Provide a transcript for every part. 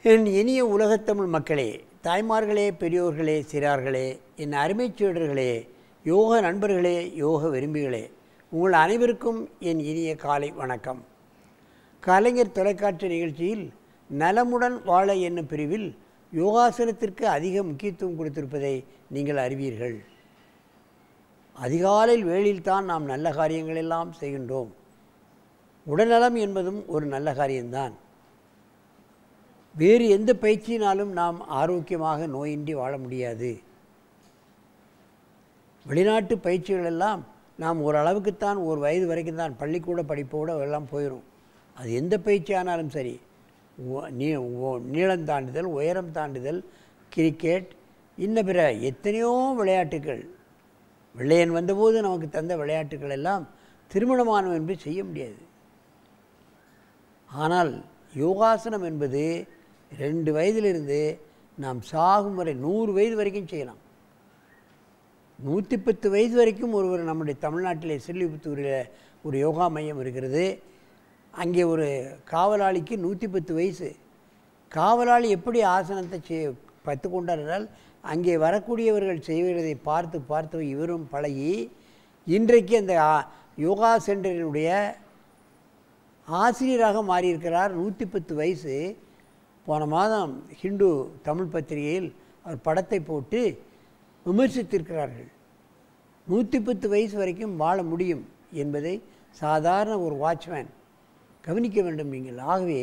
என் இனிய உலகத்தமிழ் மக்களே, தாய்மார்களே, பெரியோர்களே, சிறார்களே, என் அருமைச் சீடர்களே, யோக நண்பர்களே, யோக விரும்பிகளே, உங்கள் அனைவருக்கும் என் இனிய காலை வணக்கம். கலைஞர் தொலைக்காட்சி நிகழ்ச்சியில் நலமுடன் வாழ என்னும் பிரிவில் யோகாசனத்திற்கு அதிக முக்கியத்துவம் கொடுத்திருப்பதை நீங்கள் அறிவீர்கள். அதிகாலையில் வேளையில்தான் நாம் நல்ல காரியங்களெல்லாம் செய்கின்றோம். உடல்நலம் என்பதும் ஒரு நல்ல காரியம்தான். வேறு எந்த பயிற்சியினாலும் நாம் ஆரோக்கியமாக நோயின்றி வாழ முடியாது. வெளிநாட்டு பயிற்சிகளெல்லாம் நாம் ஓரளவுக்குத்தான், ஒரு வயது வரைக்கும் தான், பள்ளிக்கூட படிப்போடு எல்லாம் போயிடும். அது எந்த பயிற்சி ஆனாலும் சரி, நீளம் தாண்டுதல், உயரம் தாண்டுதல், கிரிக்கெட், இன்ன பிற எத்தனையோ விளையாட்டுகள், வெள்ளையன் வந்தபோது நமக்கு தந்த விளையாட்டுகள் எல்லாம் திருமணமானவன் என்று செய்ய முடியாது. ஆனால் யோகாசனம் என்பது 2 வயதிலிருந்து நாம் சாகும் வரை 100 வயது வரைக்கும் செய்யலாம். 110 வயது வரைக்கும் ஒருவர் நம்முடைய தமிழ்நாட்டிலே ஸ்ரீவில்லிபுத்தூரில் ஒரு யோகா மையம் இருக்கிறது. அங்கே ஒரு காவலாளிக்கு 110 வயசு. காவலாளி எப்படி ஆசனத்தை கற்றுக்கொண்டார் என்றால், அங்கே வரக்கூடியவர்கள் செய்வதை பார்த்து பார்த்து இவரும் பழகி இன்றைக்கு அந்த யோகா சென்டரினுடைய ஆசிரியராக மாறியிருக்கிறார். 110 வயசு. போன மாதம் ஹிந்து தமிழ் பத்திரிகையில் அவர் படத்தை போட்டு விமர்சித்திருக்கிறார்கள். 110 வயசு வரைக்கும் வாழ முடியும் என்பதை சாதாரண ஒரு வாட்ச்மேன் கவனிக்க வேண்டும் நீங்கள். ஆகவே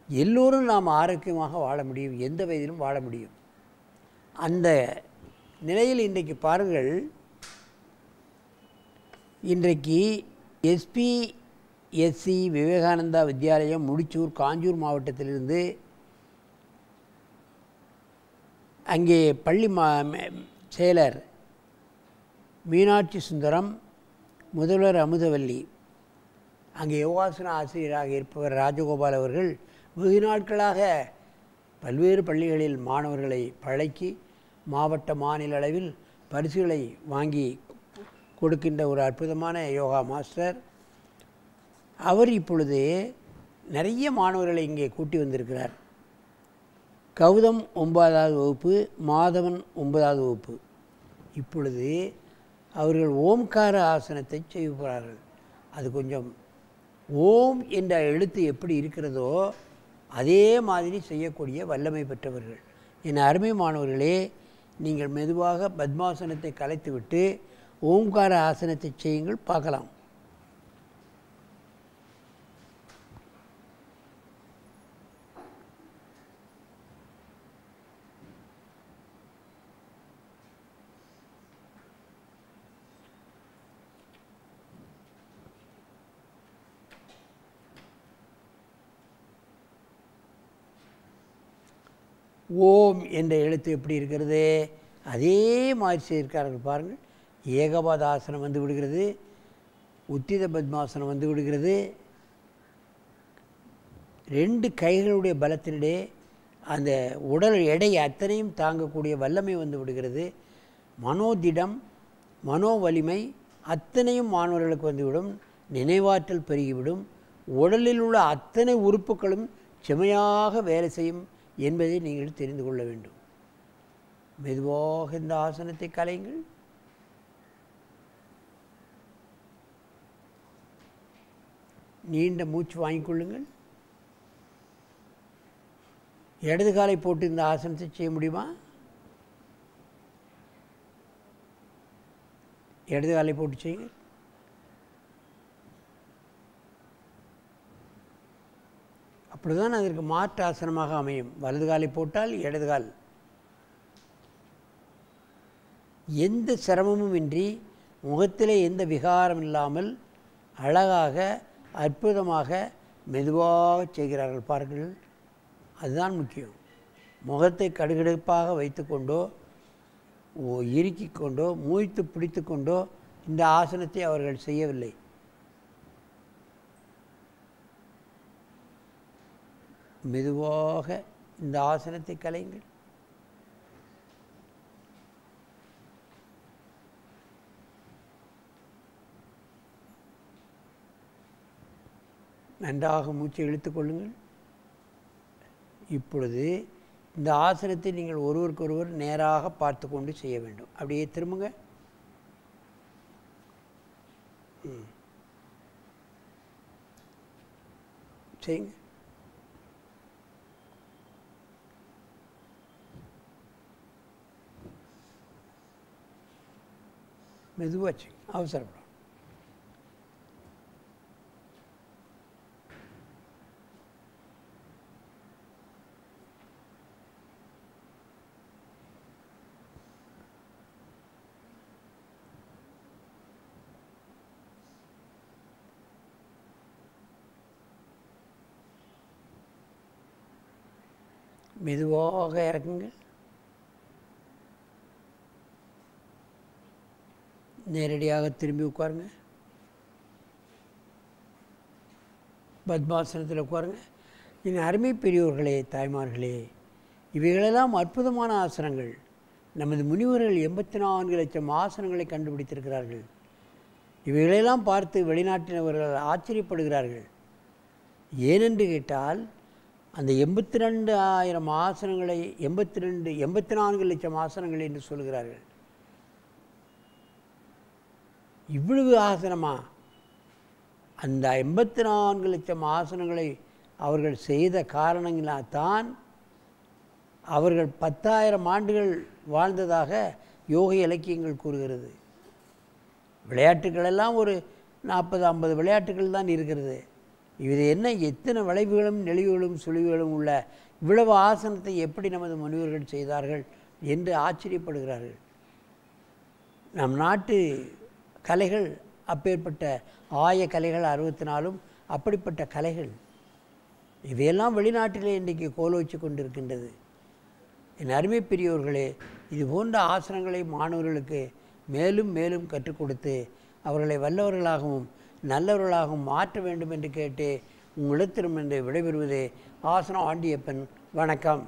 எல்லோரும் நாம் ஆரோக்கியமாக வாழ முடியும், எந்த வயதிலும் வாழ முடியும். அந்த நிலையில் இன்றைக்கு பாருங்கள், இன்றைக்கு எஸ்பிஎஸ்சி விவேகானந்தா வித்யாலயம் முடிச்சூர் காஞ்சூர் மாவட்டத்திலிருந்து அங்கே பள்ளி செயலர் மீனாட்சி சுந்தரம், முதல்வர் அமுதவல்லி, அங்கே யோகாசன ஆசிரியராக இருப்பவர் ராஜகோபால் அவர்கள் வெகு நாட்களாக பல்வேறு பள்ளிகளில் மாணவர்களை பழக்கி மாவட்ட மாநில அளவில் பரிசுகளை வாங்கி கொடுக்கின்ற ஒரு அற்புதமான யோகா மாஸ்டர். அவர் இப்பொழுது நிறைய மாணவர்களை இங்கே கூட்டி வந்திருக்கிறார். கௌதம் 9வது வகுப்பு, மாதவன் 9வது வகுப்பு. இப்பொழுது அவர்கள் ஓம்கார ஆசனத்தை செய்கிறார்கள். அது கொஞ்சம் ஓம் என்ற எழுத்து எப்படி இருக்கிறதோ அதே மாதிரி செய்யக்கூடிய வல்லமை பெற்றவர்கள். என் அருமை மாணவர்களே, நீங்கள் மெதுவாக பத்மாசனத்தை கலைத்துவிட்டு ஓம்கார ஆசனத்தை செய்யுங்கள், பார்க்கலாம். ஓம் என்ற எழுத்து எப்படி இருக்கிறது அதே மாதிரி செய்திருக்கார்கள் பாருங்கள். ஏகபாதாசனம் வந்து விடுகிறது, உத்தித பத்மாசனம் வந்து விடுகிறது. 2 கைகளுடைய பலத்தினிடையே அந்த உடல் எடை அத்தனையும் தாங்கக்கூடிய வல்லமை வந்து விடுகிறது. மனோதிடம், மனோ வலிமை அத்தனையும் மாணவர்களுக்கு வந்துவிடும். நினைவாற்றல் பெருகிவிடும். உடலில் உள்ள அத்தனை உறுப்புகளும் செமையாக வேலை செய்யும் என்பதை நீங்கள் தெரிந்து கொள்ள வேண்டும். மெதுவாக இந்த ஆசனத்தை கலையுங்கள். நீண்ட மூச்சு வாங்கிக்கொள்ளுங்கள். இடது காலை போட்டு இந்த ஆசனத்தை செய்ய முடியுமா? இடது காலை போட்டு செய்யுங்கள். அப்படிதான் அதற்கு மாற்று ஆசனமாக அமையும். வலது காலை போட்டால் இடது கால். எந்த சிரமமும் இன்றி, முகத்திலே எந்த விகாரம் இல்லாமல் அழகாக அற்புதமாக மெதுவாக செய்கிறார்கள் பாருங்கள். அதுதான் முக்கியம். முகத்தை கடுகடுப்பாக வைத்து கொண்டோ இறுக்கி கொண்டோ மூய்த்து பிடித்து கொண்டோ இந்த ஆசனத்தை அவர்கள் செய்யவில்லை. மெதுவாக இந்த ஆசனத்தை கலையுங்கள். நன்றாக மூச்சை இழுத்து கொள்ளுங்கள். இப்பொழுது இந்த ஆசனத்தை நீங்கள் ஒருவருக்கொருவர் நேராக பார்த்து கொண்டு செய்ய வேண்டும். அப்படியே திரும்புங்க. செய்யுங்க. மெதுவாக செய்யுங்க, அவசரப்படும். மெதுவாக இறக்குங்க. நேரடியாக திரும்பி உட்காருங்க. பத்மாசனத்தில் உட்காருங்க. என் அருமை பெரியோர்களே, தாய்மார்களே, இவைகளெல்லாம் அற்புதமான ஆசனங்கள். நமது முனிவர்கள் 84 லட்சம் ஆசனங்களை கண்டுபிடித்திருக்கிறார்கள். இவைகளெல்லாம் பார்த்து வெளிநாட்டினவர்கள் ஆச்சரியப்படுகிறார்கள். ஏனென்று கேட்டால், அந்த 82,000 ஆசனங்களை 84 லட்சம் ஆசனங்கள் என்று சொல்கிறார்கள். இவ்வளவு ஆசனமா? அந்த 84 லட்சம் ஆசனங்களை அவர்கள் செய்த காரணங்களால் தான் அவர்கள் 10,000 ஆண்டுகள் வாழ்ந்ததாக யோக இலக்கியங்கள் கூறுகிறது. விளையாட்டுகளெல்லாம் ஒரு 40-50 விளையாட்டுகள் தான் இருக்கிறது. இது என்ன எத்தனை வளைவுகளும் நெளிவுகளும் சுழிவுகளும் உள்ள இவ்வளவு ஆசனத்தை எப்படி நமது முனிவர்கள் செய்தார்கள் என்று ஆச்சரியப்படுகிறார்கள். நம் நாட்டு கலைகள் அப்பேற்பட்ட ஆய கலைகள் 64 அப்படிப்பட்ட கலைகள். இவையெல்லாம் வெளிநாட்டிலே இன்றைக்கு கோலோச்சு கொண்டிருக்கின்றது. என் அருமை பெரியோர்களே, இது போன்ற ஆசனங்களை மாணவர்களுக்கு மேலும் மேலும் கற்றுக் கொடுத்து அவர்களை வல்லவர்களாகவும் நல்லவர்களாகவும் மாற்ற வேண்டும் என்று கேட்டு உங்களிடத்திலும் என்று விடைபெறுவதே ஆசனம் ஆண்டியப்பன். வணக்கம்.